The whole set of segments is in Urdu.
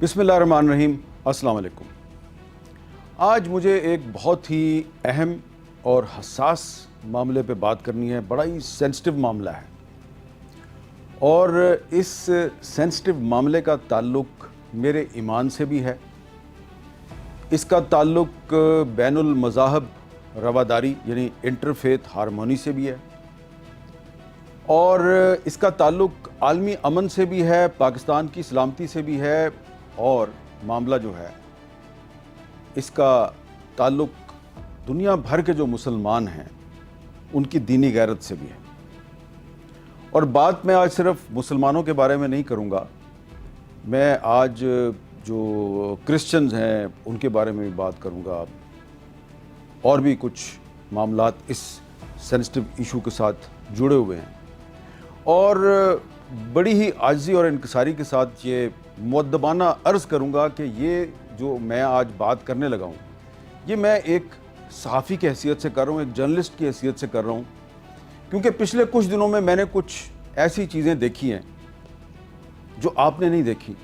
بسم اللہ الرحمن الرحیم۔ السلام علیکم۔ آج مجھے ایک بہت ہی اہم اور حساس معاملے پہ بات کرنی ہے۔ بڑا ہی سینسٹیو معاملہ ہے اور اس سینسٹیو معاملے کا تعلق میرے ایمان سے بھی ہے، اس کا تعلق بین المذاہب رواداری یعنی انٹرفیتھ ہارمونی سے بھی ہے، اور اس کا تعلق عالمی امن سے بھی ہے، پاکستان کی سلامتی سے بھی ہے، اور معاملہ جو ہے اس کا تعلق دنیا بھر کے جو مسلمان ہیں ان کی دینی غیرت سے بھی ہے۔ اور بات میں آج صرف مسلمانوں کے بارے میں نہیں کروں گا، میں آج جو کرسچنز ہیں ان کے بارے میں بھی بات کروں گا، اور بھی کچھ معاملات اس سینسٹیو ایشو کے ساتھ جڑے ہوئے ہیں، اور بڑی ہی عاجزی اور انکساری کے ساتھ یہ مؤدبانہ عرض کروں گا کہ یہ جو میں آج بات کرنے لگا ہوں یہ میں ایک صحافی کی حیثیت سے کر رہا ہوں، ایک جرنلسٹ کی حیثیت سے کر رہا ہوں، کیونکہ پچھلے کچھ دنوں میں نے کچھ ایسی چیزیں دیکھی ہیں جو آپ نے نہیں دیکھی،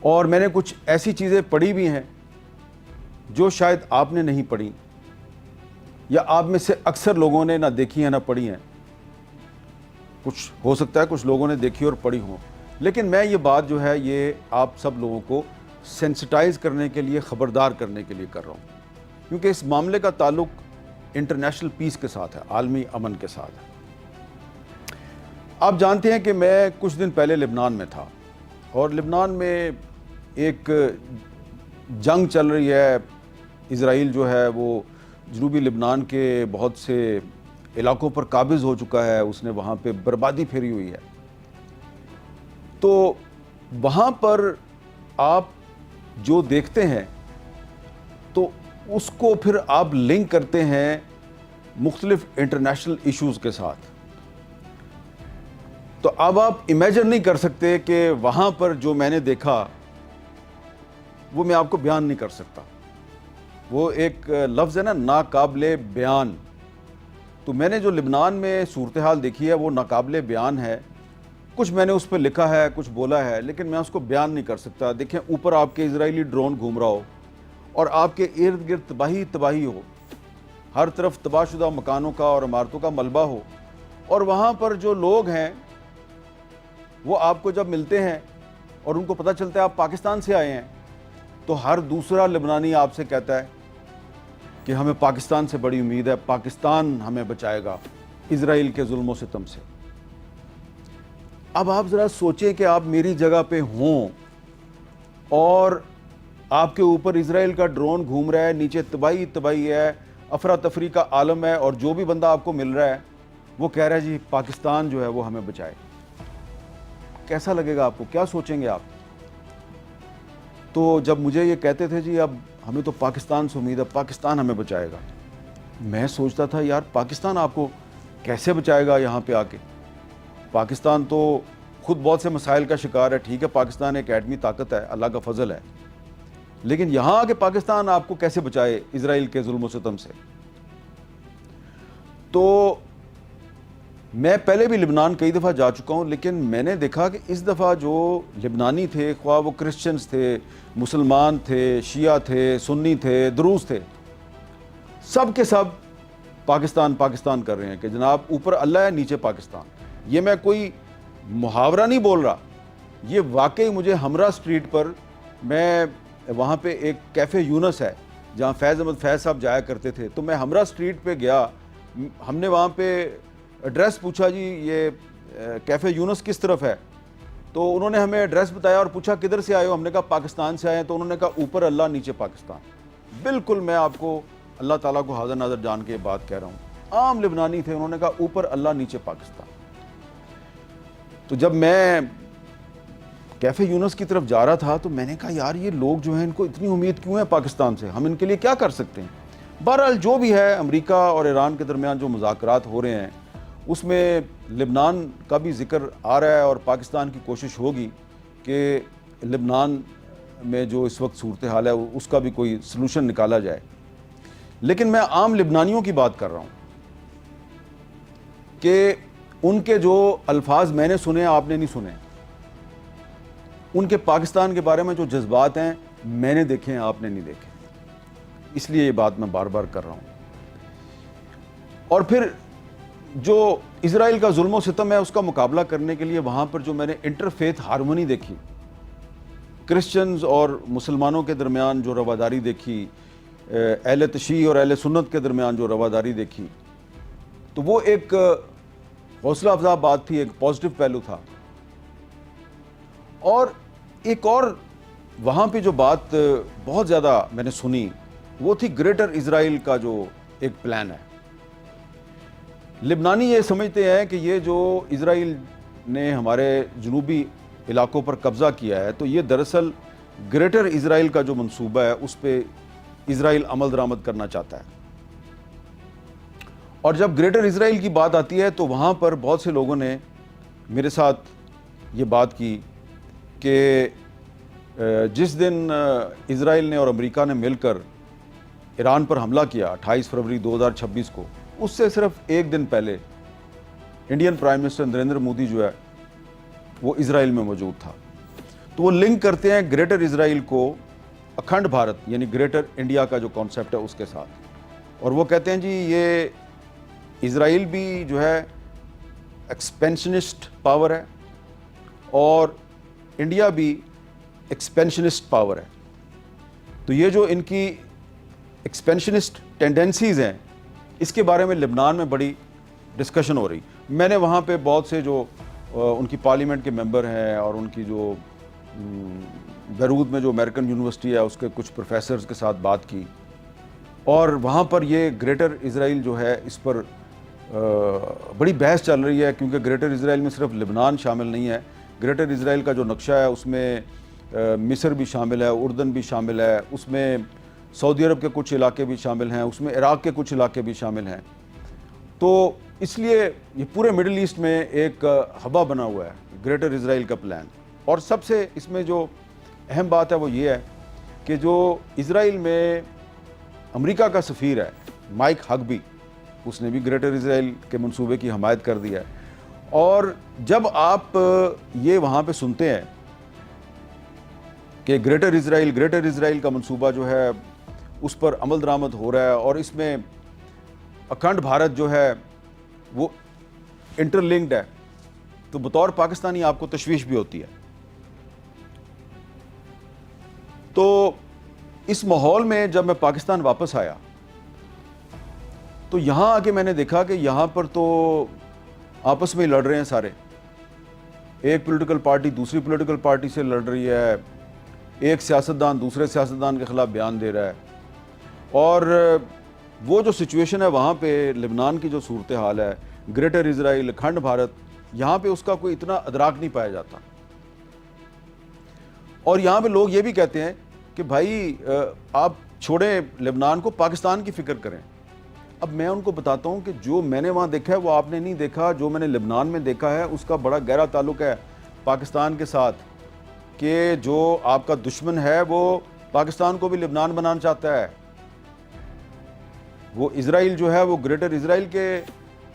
اور میں نے کچھ ایسی چیزیں پڑھی بھی ہیں جو شاید آپ نے نہیں پڑھی، یا آپ میں سے اکثر لوگوں نے نہ دیکھی ہیں نہ پڑھی ہیں۔ کچھ ہو سکتا ہے کچھ لوگوں نے دیکھی اور پڑھی ہوں، لیکن میں یہ بات جو ہے یہ آپ سب لوگوں کو سینسٹائز کرنے کے لیے، خبردار کرنے کے لیے کر رہا ہوں، کیونکہ اس معاملے کا تعلق انٹرنیشنل پیس کے ساتھ ہے، عالمی امن کے ساتھ ہے۔ آپ جانتے ہیں کہ میں کچھ دن پہلے لبنان میں تھا، اور لبنان میں ایک جنگ چل رہی ہے۔ اسرائیل جو ہے وہ جنوبی لبنان کے بہت سے علاقوں پر قابض ہو چکا ہے، اس نے وہاں پہ بربادی پھیری ہوئی ہے۔ تو وہاں پر آپ جو دیکھتے ہیں تو اس کو پھر آپ لنک کرتے ہیں مختلف انٹرنیشنل ایشوز کے ساتھ۔ تو اب آپ امیجن نہیں کر سکتے کہ وہاں پر جو میں نے دیکھا وہ میں آپ کو بیان نہیں کر سکتا۔ وہ ایک لفظ ہے نا، ناقابل بیان۔ تو میں نے جو لبنان میں صورتحال دیکھی ہے وہ ناقابل بیان ہے۔ کچھ میں نے اس پہ لکھا ہے، کچھ بولا ہے، لیکن میں اس کو بیان نہیں کر سکتا۔ دیکھیں، اوپر آپ کے اسرائیلی ڈرون گھوم رہا ہو اور آپ کے ارد گرد تباہی ہو، ہر طرف تباہ شدہ مکانوں کا اور عمارتوں کا ملبہ ہو، اور وہاں پر جو لوگ ہیں وہ آپ کو جب ملتے ہیں اور ان کو پتہ چلتا ہے آپ پاکستان سے آئے ہیں، تو ہر دوسرا لبنانی آپ سے کہتا ہے کہ ہمیں پاکستان سے بڑی امید ہے، پاکستان ہمیں بچائے گا اسرائیل کے ظلم و ستم سے۔ اب آپ ذرا سوچیں کہ آپ میری جگہ پہ ہوں اور آپ کے اوپر اسرائیل کا ڈرون گھوم رہا ہے، نیچے تباہی ہے، افراتفری کا عالم ہے، اور جو بھی بندہ آپ کو مل رہا ہے وہ کہہ رہا ہے جی پاکستان جو ہے وہ ہمیں بچائے۔ کیسا لگے گا آپ کو؟ کیا سوچیں گے آپ؟ تو جب مجھے یہ کہتے تھے جی اب ہمیں تو پاکستان سے امید ہے، پاکستان ہمیں بچائے گا، میں سوچتا تھا یار پاکستان آپ کو کیسے بچائے گا یہاں پہ آ کے؟ پاکستان تو خود بہت سے مسائل کا شکار ہے، ٹھیک ہے پاکستان ایک ایٹمی طاقت ہے، اللہ کا فضل ہے، لیکن یہاں آ کے پاکستان آپ کو کیسے بچائے اسرائیل کے ظلم و ستم سے؟ تو میں پہلے بھی لبنان کئی دفعہ جا چکا ہوں، لیکن میں نے دیکھا کہ اس دفعہ جو لبنانی تھے، خواہ وہ کرسچنز تھے، مسلمان تھے، شیعہ تھے، سنی تھے، دروز تھے، سب کے سب پاکستان کر رہے ہیں کہ جناب اوپر اللہ ہے نیچے پاکستان۔ یہ میں کوئی محاورہ نہیں بول رہا، یہ واقعی مجھے ہمراہ سٹریٹ پر، میں وہاں پہ ایک کیفے یونس ہے جہاں فیض احمد فیض صاحب جایا کرتے تھے، تو میں ہمراہ سٹریٹ پہ گیا، ہم نے وہاں پہ ایڈریس پوچھا جی یہ کیفے یونس کس طرف ہے، تو انہوں نے ہمیں ایڈریس بتایا اور پوچھا کدھر سے آئے ہو، ہم نے کہا پاکستان سے آئے ہیں، تو انہوں نے کہا اوپر اللہ نیچے پاکستان۔ بالکل میں آپ کو اللہ تعالیٰ کو حاضر ناظر جان کے بات کہہ رہا ہوں، عام لبنانی تھے، انہوں نے کہا اوپر اللہ نیچے پاکستان۔ تو جب میں کیفے یونس کی طرف جا رہا تھا تو میں نے کہا یار یہ لوگ جو ہیں ان کو اتنی امید کیوں ہے پاکستان سے، ہم ان کے لیے کیا کر سکتے ہیں؟ بہرحال جو بھی ہے، امریکہ اور ایران کے درمیان جو مذاکرات ہو رہے ہیں اس میں لبنان کا بھی ذکر آ رہا ہے، اور پاکستان کی کوشش ہوگی کہ لبنان میں جو اس وقت صورتحال ہے اس کا بھی کوئی سلوشن نکالا جائے۔ لیکن میں عام لبنانیوں کی بات کر رہا ہوں کہ ان کے جو الفاظ میں نے سنے آپ نے نہیں سنے۔ ان کے پاکستان کے بارے میں جو جذبات ہیں میں نے دیکھے ہیں، آپ نے نہیں دیکھے، اس لیے یہ بات میں بار بار کر رہا ہوں۔ اور پھر جو اسرائیل کا ظلم و ستم ہے اس کا مقابلہ کرنے کے لیے وہاں پر جو میں نے انٹرفیتھ ہارمونی دیکھی، کرسچنز اور مسلمانوں کے درمیان جو رواداری دیکھی، اہل تشیع اور اہل سنت کے درمیان جو رواداری دیکھی، تو وہ ایک حوصلہ افزا بات تھی، ایک پازیٹیو پہلو تھا۔ اور ایک اور وہاں پہ جو بات بہت زیادہ میں نے سنی وہ تھی گریٹر اسرائیل کا جو ایک پلان ہے۔ لبنانی یہ سمجھتے ہیں کہ یہ جو اسرائیل نے ہمارے جنوبی علاقوں پر قبضہ کیا ہے تو یہ دراصل گریٹر اسرائیل کا جو منصوبہ ہے اس پہ اسرائیل عمل درآمد کرنا چاہتا ہے۔ اور جب گریٹر اسرائیل کی بات آتی ہے تو وہاں پر بہت سے لوگوں نے میرے ساتھ یہ بات کی کہ جس دن اسرائیل نے اور امریکہ نے مل کر ایران پر حملہ کیا 28 فروری 2026 کو، اس سے صرف ایک دن پہلے Indian prime minister Narendra Modi جو ہے وہ اسرائیل میں موجود تھا۔ تو وہ لنک کرتے ہیں گریٹر اسرائیل کو اکھنڈ بھارت یعنی گریٹر انڈیا کا جو کانسیپٹ ہے اس کے ساتھ، اور وہ کہتے ہیں جی یہ اسرائیل بھی جو ہے ایکسپینشنسٹ پاور ہے اور انڈیا بھی ایکسپینشنسٹ پاور ہے۔ تو یہ جو ان کی ایکسپینشنسٹ ٹینڈنسیز ہیں اس کے بارے میں لبنان میں بڑی ڈسکشن ہو رہی۔ میں نے وہاں پہ بہت سے جو ان کی پارلیمنٹ کے ممبر ہیں اور ان کی جو بیروت میں جو امریکن یونیورسٹی ہے اس کے کچھ پروفیسرز کے ساتھ بات کی، اور وہاں پر یہ گریٹر اسرائیل جو ہے اس پر بڑی بحث چل رہی ہے، کیونکہ گریٹر اسرائیل میں صرف لبنان شامل نہیں ہے، گریٹر اسرائیل کا جو نقشہ ہے اس میں مصر بھی شامل ہے، اردن بھی شامل ہے، اس میں سعودی عرب کے کچھ علاقے بھی شامل ہیں، اس میں عراق کے کچھ علاقے بھی شامل ہیں۔ تو اس لیے یہ پورے مڈل ایسٹ میں ایک ہبا بنا ہوا ہے گریٹر اسرائیل کا پلان۔ اور سب سے اس میں جو اہم بات ہے وہ یہ ہے کہ جو اسرائیل میں امریکہ کا سفیر ہے مائک ہگبی، اس نے بھی گریٹر اسرائیل کے منصوبے کی حمایت کر دی ہے۔ اور جب آپ یہ وہاں پہ سنتے ہیں کہ گریٹر اسرائیل کا منصوبہ جو ہے اس پر عمل درآمد ہو رہا ہے اور اس میں اکھنڈ بھارت جو ہے وہ انٹر لنکڈ ہے، تو بطور پاکستانی آپ کو تشویش بھی ہوتی ہے۔ تو اس ماحول میں جب میں پاکستان واپس آیا تو یہاں آ کے میں نے دیکھا کہ یہاں پر تو آپس میں لڑ رہے ہیں سارے، ایک پولیٹیکل پارٹی دوسری پولیٹیکل پارٹی سے لڑ رہی ہے، ایک سیاستدان دوسرے سیاستدان کے خلاف بیان دے رہا ہے، اور وہ جو سچویشن ہے وہاں پہ لبنان کی جو صورتحال ہے، گریٹر اسرائیل اکھنڈ بھارت، یہاں پہ اس کا کوئی اتنا ادراک نہیں پایا جاتا۔ اور یہاں پہ لوگ یہ بھی کہتے ہیں کہ بھائی آپ چھوڑیں لبنان کو، پاکستان کی فکر کریں۔ اب میں ان کو بتاتا ہوں کہ جو میں نے وہاں دیکھا ہے وہ آپ نے نہیں دیکھا، جو میں نے لبنان میں دیکھا ہے اس کا بڑا گہرا تعلق ہے پاکستان کے ساتھ، کہ جو آپ کا دشمن ہے وہ پاکستان کو بھی لبنان بنانا چاہتا ہے۔ وہ اسرائیل جو ہے وہ گریٹر اسرائیل کے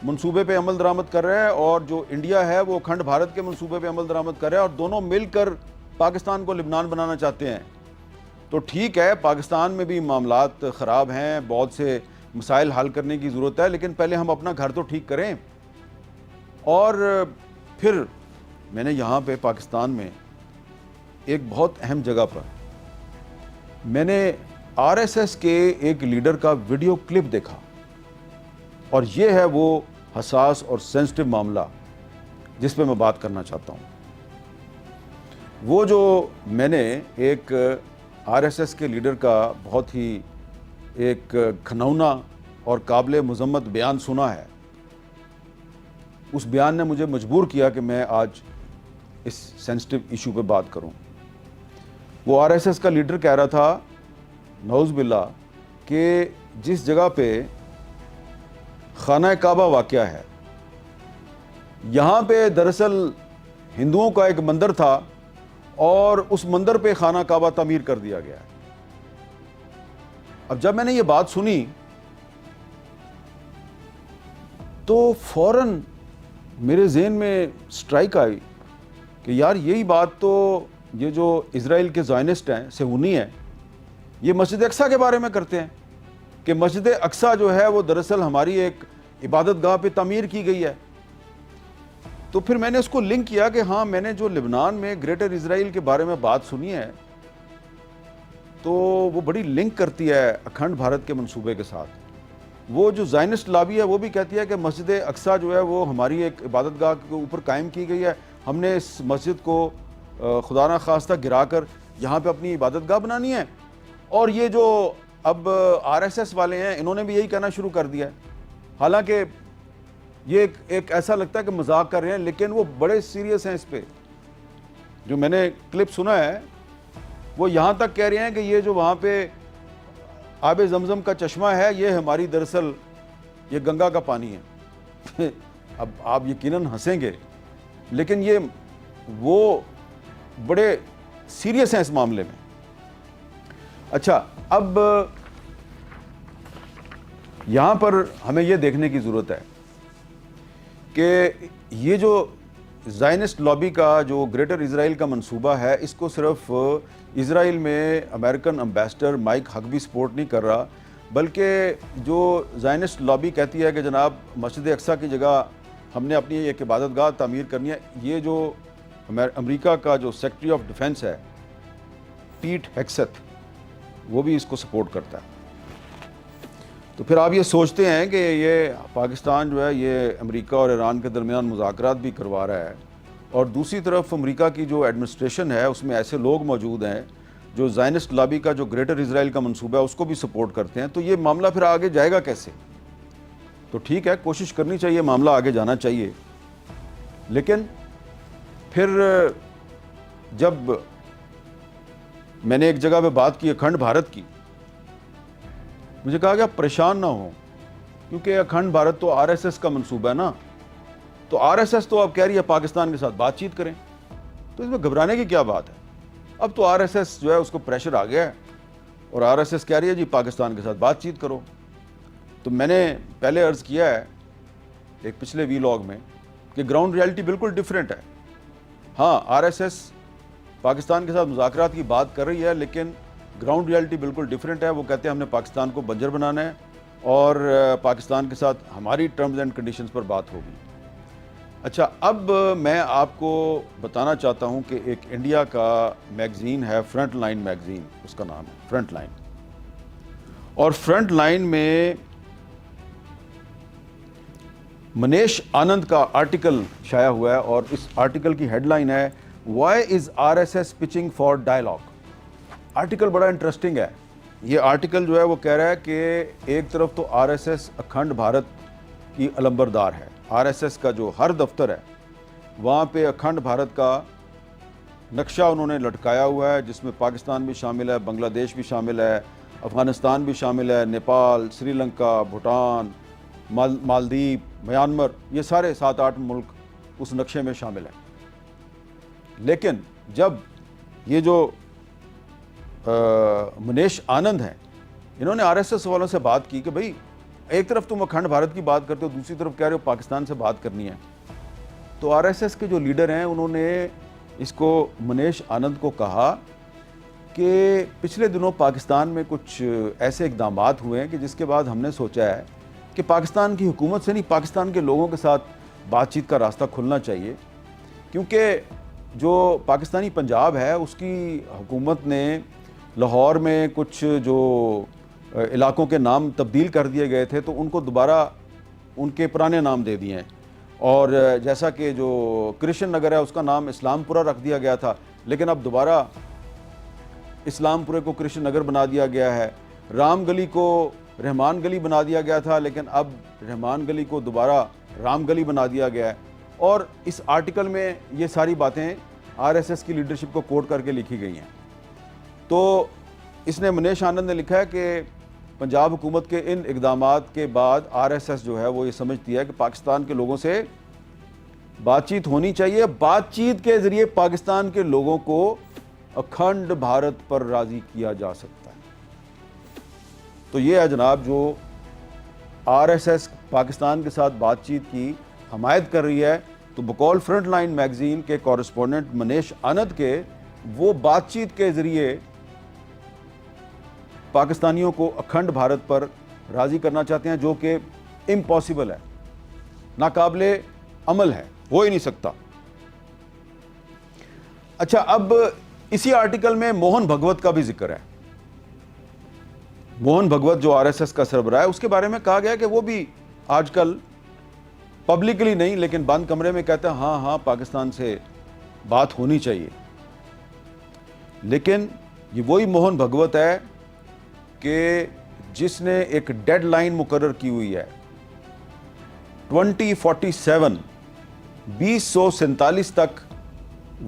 منصوبے پہ عمل درآمد کر رہا ہے، اور جو انڈیا ہے وہ اکھنڈ بھارت کے منصوبے پہ عمل درآمد کر رہا ہے، اور دونوں مل کر پاکستان کو لبنان بنانا چاہتے ہیں۔ تو ٹھیک ہے پاکستان میں بھی معاملات خراب ہیں، بہت سے مسائل حل کرنے کی ضرورت ہے، لیکن پہلے ہم اپنا گھر تو ٹھیک کریں۔ اور پھر میں نے یہاں پہ پاکستان میں ایک بہت اہم جگہ پر میں نے آر ایس ایس کے ایک لیڈر کا ویڈیو کلپ دیکھا، اور یہ ہے وہ حساس اور سینسٹیو معاملہ جس پہ میں بات کرنا چاہتا ہوں۔ وہ جو میں نے ایک آر ایس ایس کے لیڈر کا بہت ہی ایک گھناؤنا اور قابل مذمت بیان سنا ہے، اس بیان نے مجھے مجبور کیا کہ میں آج اس سینسٹیو ایشو پہ بات کروں۔ وہ آر ایس ایس کا لیڈر کہہ رہا تھا نعوذ باللہ کہ جس جگہ پہ خانہ کعبہ واقع ہے یہاں پہ دراصل ہندوؤں کا ایک مندر تھا، اور اس مندر پہ خانہ کعبہ تعمیر کر دیا گیا ہے۔ اب جب میں نے یہ بات سنی تو فوراً میرے ذہن میں سٹرائک آئی کہ یار یہی بات تو یہ جو اسرائیل کے زائنسٹ ہیں، صہیونی ہیں، یہ مسجد اقصیٰ کے بارے میں کرتے ہیں کہ مسجد اقصیٰ جو ہے وہ دراصل ہماری ایک عبادت گاہ پہ تعمیر کی گئی ہے۔ تو پھر میں نے اس کو لنک کیا کہ ہاں، میں نے جو لبنان میں گریٹر اسرائیل کے بارے میں بات سنی ہے تو وہ بڑی لنک کرتی ہے اکھنڈ بھارت کے منصوبے کے ساتھ۔ وہ جو زائنسٹ لابی ہے وہ بھی کہتی ہے کہ مسجد اقصیٰ جو ہے وہ ہماری ایک عبادت گاہ کے اوپر قائم کی گئی ہے، ہم نے اس مسجد کو خدا نہ خواستہ گرا کر یہاں پہ اپنی عبادت گاہ بنانی ہے۔ اور یہ جو اب آر ایس ایس والے ہیں انہوں نے بھی یہی کہنا شروع کر دیا ہے، حالانکہ یہ ایک ایسا لگتا ہے کہ مذاق کر رہے ہیں، لیکن وہ بڑے سیریس ہیں اس پہ۔ جو میں نے کلپ سنا ہے وہ یہاں تک کہہ رہے ہیں کہ یہ جو وہاں پہ آب زمزم کا چشمہ ہے یہ ہماری دراصل یہ گنگا کا پانی ہے۔ اب آپ یقیناً ہنسیں گے، لیکن یہ وہ بڑے سیریس ہیں اس معاملے میں۔ اچھا، اب یہاں پر ہمیں یہ دیکھنے کی ضرورت ہے کہ یہ جو زائنسٹ لابی کا جو گریٹر اسرائیل کا منصوبہ ہے، اس کو صرف اسرائیل میں امریکن امبیسڈر مائک ہگبی سپورٹ نہیں کر رہا، بلکہ جو زائنسٹ لابی کہتی ہے کہ جناب مسجد اقصیٰ کی جگہ ہم نے اپنی ایک عبادت گاہ تعمیر کرنی ہے، یہ جو امریکہ کا جو سیکرٹری آف ڈیفنس ہے پیٹ ہیکسیتھ، وہ بھی اس کو سپورٹ کرتا ہے۔ تو پھر آپ یہ سوچتے ہیں کہ یہ پاکستان جو ہے یہ امریکہ اور ایران کے درمیان مذاکرات بھی کروا رہا ہے، اور دوسری طرف امریکہ کی جو ایڈمنسٹریشن ہے اس میں ایسے لوگ موجود ہیں جو زائنسٹ لابی کا جو گریٹر اسرائیل کا منصوبہ ہے اس کو بھی سپورٹ کرتے ہیں، تو یہ معاملہ پھر آگے جائے گا کیسے؟ تو ٹھیک ہے، کوشش کرنی چاہیے، معاملہ آگے جانا چاہیے، لیکن پھر جب میں نے ایک جگہ پہ بات کی اکھنڈ بھارت کی، مجھے کہا کہ آپ پریشان نہ ہوں کیونکہ اکھنڈ بھارت تو آر ایس ایس کا منصوبہ ہے نا، تو آر ایس ایس تو اب کہہ رہی ہے پاکستان کے ساتھ بات چیت کریں، تو اس میں گھبرانے کی کیا بات ہے؟ اب تو آر ایس ایس جو ہے اس کو پریشر آ گیا ہے اور آر ایس ایس کہہ رہی ہے جی پاکستان کے ساتھ بات چیت کرو۔ تو میں نے پہلے عرض کیا ہے ایک پچھلے ویلاگ میں کہ گراؤنڈ ریالٹی بالکل ڈیفرنٹ ہے۔ ہاں، آر ایس ایس پاکستان کے ساتھ مذاکرات کی بات کر رہی ہے، لیکن گراؤنڈ ریالٹی بالکل ڈیفرنٹ ہے۔ وہ کہتے ہیں ہم نے پاکستان کو بنجر بنانا ہے اور پاکستان کے ساتھ ہماری ٹرمز اینڈ کنڈیشنز پر بات ہوگی۔ اچھا، اب میں آپ کو بتانا چاہتا ہوں کہ ایک انڈیا کا میگزین ہے، فرنٹ لائن میگزین اس کا نام ہے، فرنٹ لائن، اور فرنٹ لائن میں منیش آنند کا آرٹیکل شائع ہوا ہے، اور اس آرٹیکل کی ہیڈ لائن ہے why is R S S pitching for dialogue. Article بڑا انٹرسٹنگ ہے۔ یہ آرٹیکل جو ہے وہ کہہ رہا ہے کہ ایک طرف تو آر ایس ایس اکھنڈ بھارت کی علمبردار ہے، آر ایس ایس کا جو ہر دفتر ہے وہاں پہ اکھنڈ بھارت کا نقشہ انہوں نے لٹکایا ہوا ہے، جس میں پاکستان بھی شامل ہے، بنگلہ دیش بھی شامل ہے، افغانستان بھی شامل ہے، نیپال، سری لنکا، بھوٹان، مالدیپ، میانمار، یہ سارے 7-8 ملک اس نقشے میں شامل ہیں۔ لیکن جب یہ جو منیش آنند ہیں انہوں نے آر ایس ایس والوں سے بات کی کہ بھئی ایک طرف تم اکھنڈ بھارت کی بات کرتے ہو، دوسری طرف کہہ رہے ہو پاکستان سے بات کرنی ہے، تو آر ایس ایس کے جو لیڈر ہیں انہوں نے اس کو منیش آنند کو کہا کہ پچھلے دنوں پاکستان میں کچھ ایسے اقدامات ہوئے ہیں کہ جس کے بعد ہم نے سوچا ہے کہ پاکستان کی حکومت سے نہیں، پاکستان کے لوگوں کے ساتھ بات چیت کا راستہ کھلنا چاہیے، کیونکہ جو پاکستانی پنجاب ہے اس کی حکومت نے لاہور میں کچھ جو علاقوں کے نام تبدیل کر دیے گئے تھے تو ان کو دوبارہ ان کے پرانے نام دے دیے ہیں، اور جیسا کہ جو کرشن نگر ہے اس کا نام اسلام پورہ رکھ دیا گیا تھا، لیکن اب دوبارہ اسلام پورے کو کرشن نگر بنا دیا گیا ہے، رام گلی کو رحمان گلی بنا دیا گیا تھا لیکن اب رحمان گلی کو دوبارہ رام گلی بنا دیا گیا ہے، اور اس آرٹیکل میں یہ ساری باتیں آر ایس ایس کی لیڈرشپ کو کوٹ کر کے لکھی گئی ہیں۔ تو اس نے منیش آنند نے لکھا ہے کہ پنجاب حکومت کے ان اقدامات کے بعد آر ایس ایس جو ہے وہ یہ سمجھتی ہے کہ پاکستان کے لوگوں سے بات چیت ہونی چاہیے، بات چیت کے ذریعے پاکستان کے لوگوں کو اکھنڈ بھارت پر راضی کیا جا سکتا ہے۔ تو یہ ہے جناب جو آر ایس ایس پاکستان کے ساتھ بات چیت کی حمایت کر رہی ہے، تو بقول فرنٹ لائن میگزین کے کورسپونڈنٹ منیش آنند کے وہ بات چیت کے ذریعے پاکستانیوں کو اکھنڈ بھارت پر راضی کرنا چاہتے ہیں، جو کہ امپاسبل ہے، ناقابل عمل ہے، ہو ہی نہیں سکتا۔ اچھا، اب اسی آرٹیکل میں موہن بھگوت کا بھی ذکر ہے۔ موہن بھگوت جو RSS کا سربراہ ہے، اس کے بارے میں کہا گیا کہ وہ بھی آج کل پبلکلی نہیں لیکن بند کمرے میں کہتا ہے ہاں پاکستان سے بات ہونی چاہیے۔ لیکن یہ وہی موہن بھگوت ہے کہ جس نے ایک ڈیڈ لائن مقرر کی ہوئی ہے 2047، 2047 تک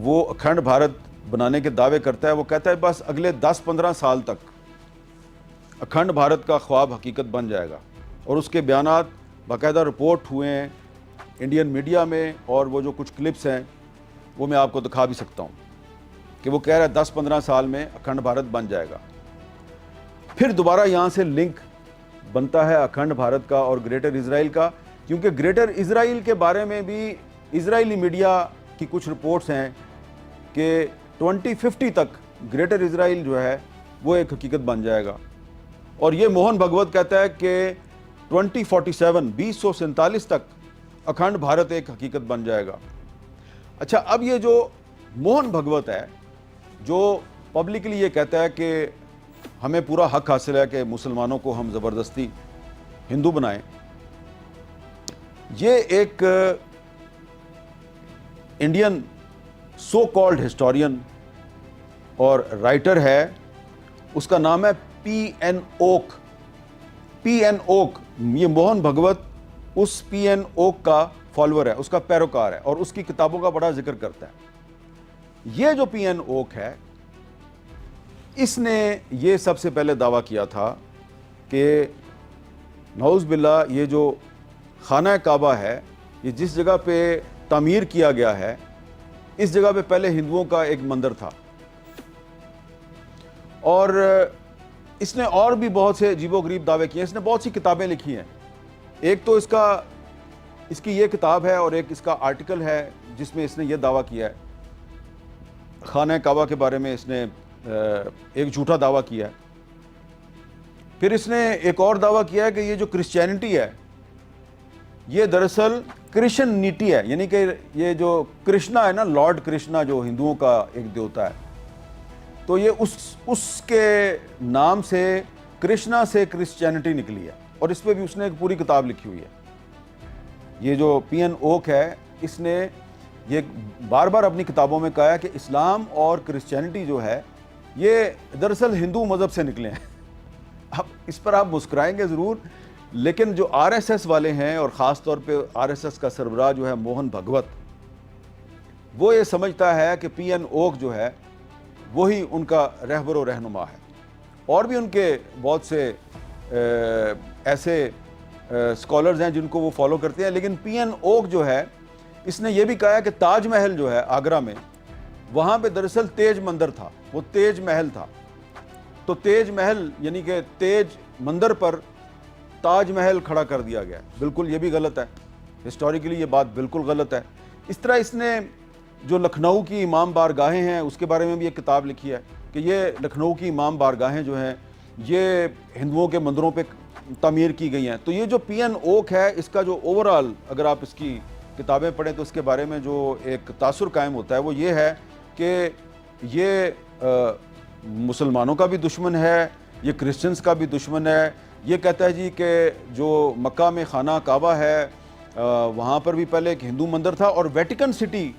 وہ اکھنڈ بھارت بنانے کے دعوے کرتا ہے۔ وہ کہتا ہے بس اگلے 10-15 سال تک اکھنڈ بھارت کا خواب حقیقت بن جائے گا، اور اس کے بیانات باقاعدہ رپورٹ ہوئے ہیں انڈین میڈیا میں، اور وہ جو کچھ کلپس ہیں وہ میں آپ کو دکھا بھی سکتا ہوں کہ وہ کہہ رہا ہے 10-15 سال میں اکھنڈ بھارت بن جائے گا۔ پھر دوبارہ یہاں سے لنک بنتا ہے اکھنڈ بھارت کا اور گریٹر اسرائیل کا، کیونکہ گریٹر اسرائیل کے بارے میں بھی اسرائیلی میڈیا کی کچھ رپورٹس ہیں کہ 2050 تک گریٹر اسرائیل جو ہے وہ ایک حقیقت بن جائے گا، اور یہ موہن بھگوت کہتا ہے کہ 2047، 2047 تک اکھنڈ بھارت ایک حقیقت بن جائے گا۔ اچھا، اب یہ جو موہن بھگوت ہے جو پبلکلی یہ کہتا ہے کہ ہمیں پورا حق حاصل ہے کہ مسلمانوں کو ہم زبردستی ہندو بنائیں، یہ ایک انڈین سو کالڈ ہسٹورین اور رائٹر ہے، اس کا نام ہے P.N. اوک۔ P.N. اوک، یہ موہن بھگوت اس P.N. اوک کا فالوور ہے، اس کا پیروکار ہے، اور اس کی کتابوں کا بڑا ذکر کرتا ہے۔ یہ جو P.N. اوک ہے، اس نے یہ سب سے پہلے دعویٰ کیا تھا کہ نعوذ باللہ یہ جو خانہ کعبہ ہے، یہ جس جگہ پہ تعمیر کیا گیا ہے، اس جگہ پہ پہلے ہندوؤں کا ایک مندر تھا، اور اس نے اور بھی بہت سے عجیب و غریب دعوے کیے۔ اس نے بہت سی کتابیں لکھی ہیں، ایک تو اس کی یہ کتاب ہے، اور ایک اس کا آرٹیکل ہے جس میں اس نے یہ دعویٰ کیا ہے، خانہ کعبہ کے بارے میں اس نے ایک جھوٹا دعویٰ کیا ہے۔ پھر اس نے ایک اور دعویٰ کیا ہے کہ یہ جو کرسچینٹی ہے یہ دراصل کرشننیٹی ہے، یعنی کہ یہ جو کرشنا ہے نا، لارڈ کرشنا جو ہندوؤں کا ایک دیوتا ہے، تو یہ اس کے نام سے کرشنا سے کرسچینٹی نکلی ہے، اور اس پہ بھی اس نے ایک پوری کتاب لکھی ہوئی ہے۔ یہ جو P.N. اوک ہے، اس نے یہ بار بار اپنی کتابوں میں کہا ہے کہ اسلام اور کرسچینٹی جو ہے یہ دراصل ہندو مذہب سے نکلے ہیں۔ اب اس پر آپ مسکرائیں گے ضرور، لیکن جو RSS والے ہیں، اور خاص طور پہ RSS کا سربراہ جو ہے موہن بھگوت، وہ یہ سمجھتا ہے کہ P.N. اوک جو ہے وہی ان کا رہبر و رہنما ہے، اور بھی ان کے بہت سے ایسے اسکالرز ہیں جن کو وہ فالو کرتے ہیں، لیکن P.N. اوک جو ہے اس نے یہ بھی کہا ہے کہ تاج محل جو ہے آگرہ میں، وہاں پہ دراصل تیج مندر تھا، وہ تیج محل تھا، تو تیج محل یعنی کہ تیج مندر پر تاج محل کھڑا کر دیا گیا۔ بالکل یہ بھی غلط ہے، ہسٹوریکلی یہ بات بالکل غلط ہے۔ اس طرح اس نے جو لکھنؤ کی امام بارگاہیں ہیں اس کے بارے میں بھی ایک کتاب لکھی ہے کہ یہ لکھنؤ کی امام بارگاہیں جو ہیں یہ ہندوؤں کے مندروں پہ تعمیر کی گئی ہیں۔ تو یہ جو P.N. اوک ہے، اس کا جو اوورآل اگر آپ اس کی کتابیں پڑھیں تو اس کے بارے میں جو ایک تاثر قائم ہوتا ہے وہ یہ ہے کہ یہ مسلمانوں کا بھی دشمن ہے، یہ کرسچنز کا بھی دشمن ہے۔ یہ کہتا ہے جی کہ جو مکہ میں خانہ کعبہ ہے وہاں پر بھی پہلے ایک ہندو مندر تھا، اور ویٹیکن سٹی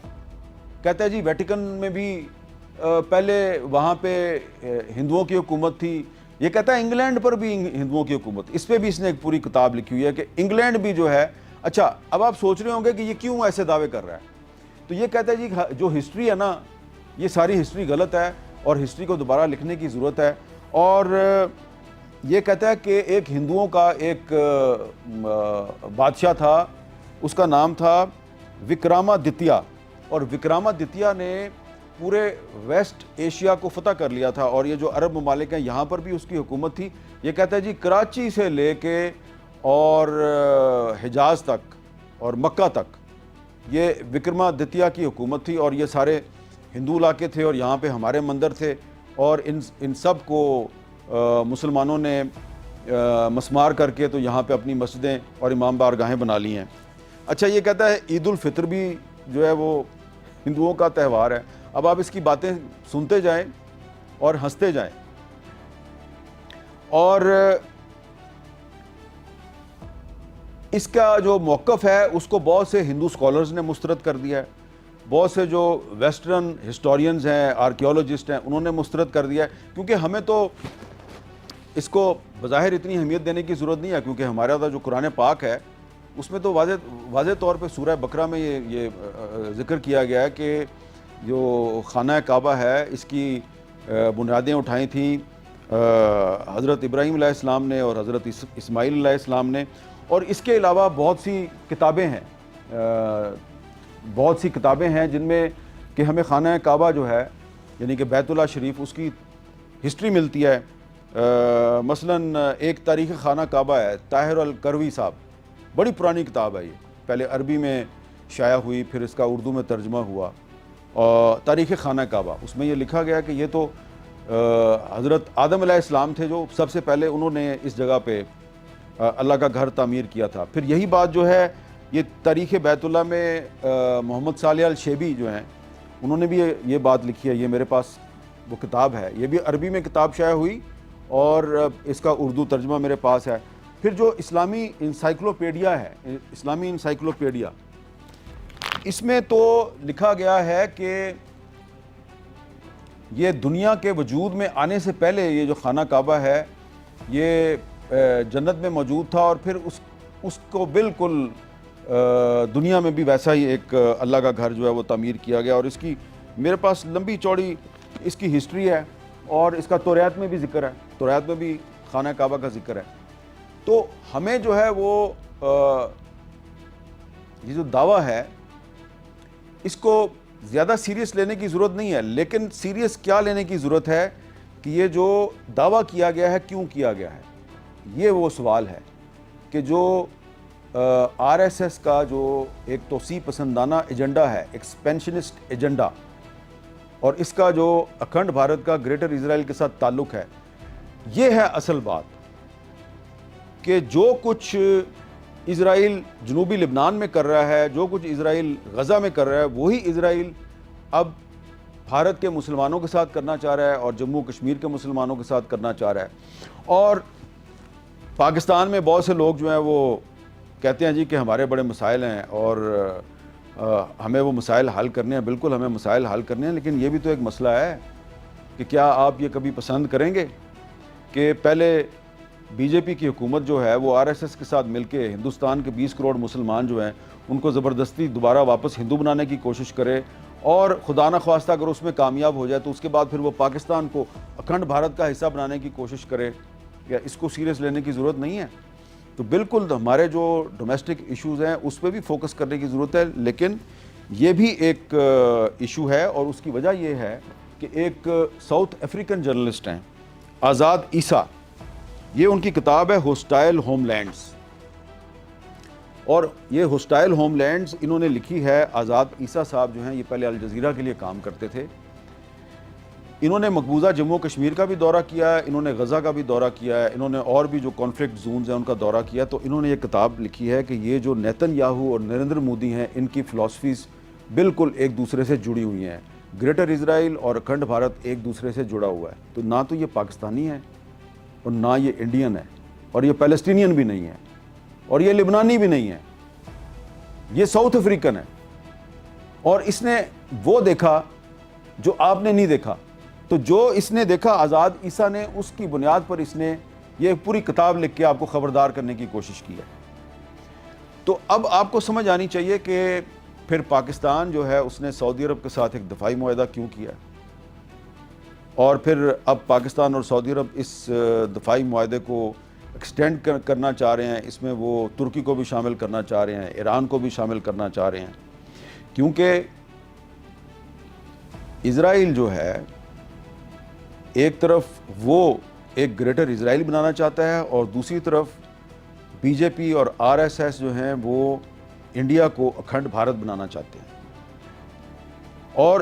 کہتا ہے جی ویٹیکن میں بھی پہلے وہاں پہ ہندوؤں کی حکومت تھی۔ یہ کہتا ہے انگلینڈ پر بھی ہندوؤں کی حکومت، اس پہ بھی اس نے ایک پوری کتاب لکھی ہوئی ہے کہ انگلینڈ بھی جو ہے۔ اچھا، اب آپ سوچ رہے ہوں گے کہ یہ کیوں ایسے دعوے کر رہا ہے، تو یہ کہتا ہے جی جو ہسٹری ہے نا، یہ ساری ہسٹری غلط ہے، اور ہسٹری کو دوبارہ لکھنے کی ضرورت ہے۔ اور یہ کہتا ہے کہ ایک ہندوؤں کا ایک بادشاہ تھا، اس کا نام تھا وکرامادتیہ، اور وکرامادتیہ نے پورے ویسٹ ایشیا کو فتح کر لیا تھا، اور یہ جو عرب ممالک ہیں یہاں پر بھی اس کی حکومت تھی۔ یہ کہتا ہے جی کراچی سے لے کے اور حجاز تک اور مکہ تک یہ وکرمادتیہ کی حکومت تھی، اور یہ سارے ہندو علاقے تھے اور یہاں پہ ہمارے مندر تھے، اور ان سب کو مسلمانوں نے مسمار کر کے تو یہاں پہ اپنی مسجدیں اور امام بارگاہیں بنا لی ہیں۔ اچھا، یہ کہتا ہے عید الفطر بھی جو ہے وہ ہندوؤں کا تہوار ہے۔ اب آپ اس کی باتیں سنتے جائیں اور ہنستے جائیں، اور اس کا جو موقف ہے اس کو بہت سے ہندو اسکالرز نے مسترد کر دیا ہے، بہت سے جو ویسٹرن ہسٹورینز ہیں، آرکیولوجسٹ ہیں، انہوں نے مسترد کر دیا ہے، کیونکہ ہمیں تو اس کو بظاہر اتنی اہمیت دینے کی ضرورت نہیں ہے، کیونکہ ہمارا جو قرآن پاک ہے اس میں تو واضح طور پہ سورہ بقرہ میں یہ ذکر کیا گیا ہے کہ جو خانہ کعبہ ہے اس کی بنیادیں اٹھائی تھیں حضرت ابراہیم علیہ السلام نے اور حضرت اسماعیل علیہ السلام نے، اور اس کے علاوہ بہت سی کتابیں ہیں جن میں کہ ہمیں خانہ کعبہ جو ہے یعنی کہ بیت اللہ شریف اس کی ہسٹری ملتی ہے۔ مثلاً ایک تاریخ خانہ کعبہ ہے، طاہر الکروی صاحب، بڑی پرانی کتاب ہے، یہ پہلے عربی میں شائع ہوئی، پھر اس کا اردو میں ترجمہ ہوا، اور تاریخ خانہ کعبہ، اس میں یہ لکھا گیا کہ یہ تو حضرت آدم علیہ السلام تھے جو سب سے پہلے انہوں نے اس جگہ پہ اللہ کا گھر تعمیر کیا تھا۔ پھر یہی بات جو ہے یہ تاریخ بیت اللہ میں محمد صالح الشیبی جو ہیں انہوں نے بھی یہ بات لکھی ہے، یہ میرے پاس وہ کتاب ہے، یہ بھی عربی میں کتاب شائع ہوئی اور اس کا اردو ترجمہ میرے پاس ہے۔ پھر جو اسلامی انسائکلوپیڈیا ہے، اسلامی انسائکلوپیڈیا، اس میں تو لکھا گیا ہے کہ یہ دنیا کے وجود میں آنے سے پہلے یہ جو خانہ کعبہ ہے یہ جنت میں موجود تھا، اور پھر اس کو بالکل دنیا میں بھی ویسا ہی ایک اللہ کا گھر جو ہے وہ تعمیر کیا گیا، اور اس کی میرے پاس لمبی چوڑی اس کی ہسٹری ہے، اور اس کا توریات میں بھی ذکر ہے، توریات میں بھی خانہ کعبہ کا ذکر ہے۔ تو ہمیں جو ہے وہ یہ جو دعویٰ ہے اس کو زیادہ سیریس لینے کی ضرورت نہیں ہے، لیکن سیریس کیا لینے کی ضرورت ہے کہ یہ جو دعویٰ کیا گیا ہے کیوں کیا گیا ہے، یہ وہ سوال ہے کہ جو آر ایس ایس کا جو ایک توسیع پسندانہ ایجنڈا ہے، ایکسپینشنسٹ ایجنڈا، اور اس کا جو اکھنڈ بھارت کا گریٹر اسرائیل کے ساتھ تعلق ہے، یہ ہے اصل بات کہ جو کچھ اسرائیل جنوبی لبنان میں کر رہا ہے، جو کچھ اسرائیل غزہ میں کر رہا ہے، وہی اسرائیل اب بھارت کے مسلمانوں کے ساتھ کرنا چاہ رہا ہے اور جموں کشمیر کے مسلمانوں کے ساتھ کرنا چاہ رہا ہے۔ اور پاکستان میں بہت سے لوگ جو ہیں وہ کہتے ہیں جی کہ ہمارے بڑے مسائل ہیں اور ہمیں وہ مسائل حل کرنے ہیں، بالکل ہمیں مسائل حل کرنے ہیں، لیکن یہ بھی تو ایک مسئلہ ہے کہ کیا آپ یہ کبھی پسند کریں گے کہ پہلے بی جے پی کی حکومت جو ہے وہ آر ایس ایس کے ساتھ مل کے ہندوستان کے 20 کروڑ مسلمان جو ہیں ان کو زبردستی دوبارہ واپس ہندو بنانے کی کوشش کرے، اور خدا نخواستہ اگر اس میں کامیاب ہو جائے تو اس کے بعد پھر وہ پاکستان کو اکھنڈ بھارت کا حصہ بنانے کی کوشش کرے؟ یا اس کو سیریس لینے کی ضرورت نہیں ہے؟ تو بالکل ہمارے جو ڈومیسٹک ایشوز ہیں اس پہ بھی فوکس کرنے کی ضرورت ہے، لیکن یہ بھی ایک ایشو ہے، اور اس کی وجہ یہ ہے کہ ایک ساؤتھ افریقن جرنلسٹ ہیں آزاد عیسیٰ، یہ ان کی کتاب ہے ہوسٹائل ہوم لینڈز، اور یہ ہوسٹائل ہوم لینڈز انہوں نے لکھی ہے۔ آزاد عیسیٰ صاحب جو ہیں یہ پہلے الجزیرہ کے لیے کام کرتے تھے، انہوں نے مقبوضہ جموں کشمیر کا بھی دورہ کیا ہے، انہوں نے غزہ کا بھی دورہ کیا ہے، انہوں نے اور بھی جو کانفلکٹ زونز ہیں ان کا دورہ کیا، تو انہوں نے یہ کتاب لکھی ہے کہ یہ جو نیتن یاہو اور نریندر مودی ہیں ان کی فلاسفیز بالکل ایک دوسرے سے جڑی ہوئی ہیں، گریٹر اسرائیل اور اکھنڈ بھارت ایک دوسرے سے جڑا ہوا ہے۔ تو نہ تو یہ پاکستانی ہے اور نہ یہ انڈین ہے، اور یہ پیلسٹینین بھی نہیں ہے، اور یہ لبنانی بھی نہیں ہے، یہ ساؤتھ افریقن ہے، اور اس نے وہ دیکھا جو آپ نے نہیں دیکھا۔ تو جو اس نے دیکھا آزاد عیسیٰ نے، اس کی بنیاد پر اس نے یہ پوری کتاب لکھ کے آپ کو خبردار کرنے کی کوشش کی ہے۔ تو اب آپ کو سمجھ آنی چاہیے کہ پھر پاکستان جو ہے اس نے سعودی عرب کے ساتھ ایک دفاعی معاہدہ کیوں کیا، اور پھر اب پاکستان اور سعودی عرب اس دفاعی معاہدے کو ایکسٹینڈ کرنا چاہ رہے ہیں، اس میں وہ ترکی کو بھی شامل کرنا چاہ رہے ہیں، ایران کو بھی شامل کرنا چاہ رہے ہیں، کیونکہ اسرائیل جو ہے ایک طرف وہ ایک گریٹر اسرائیل بنانا چاہتا ہے، اور دوسری طرف بی جے پی اور آر ایس ایس جو ہیں وہ انڈیا کو اکھنڈ بھارت بنانا چاہتے ہیں۔ اور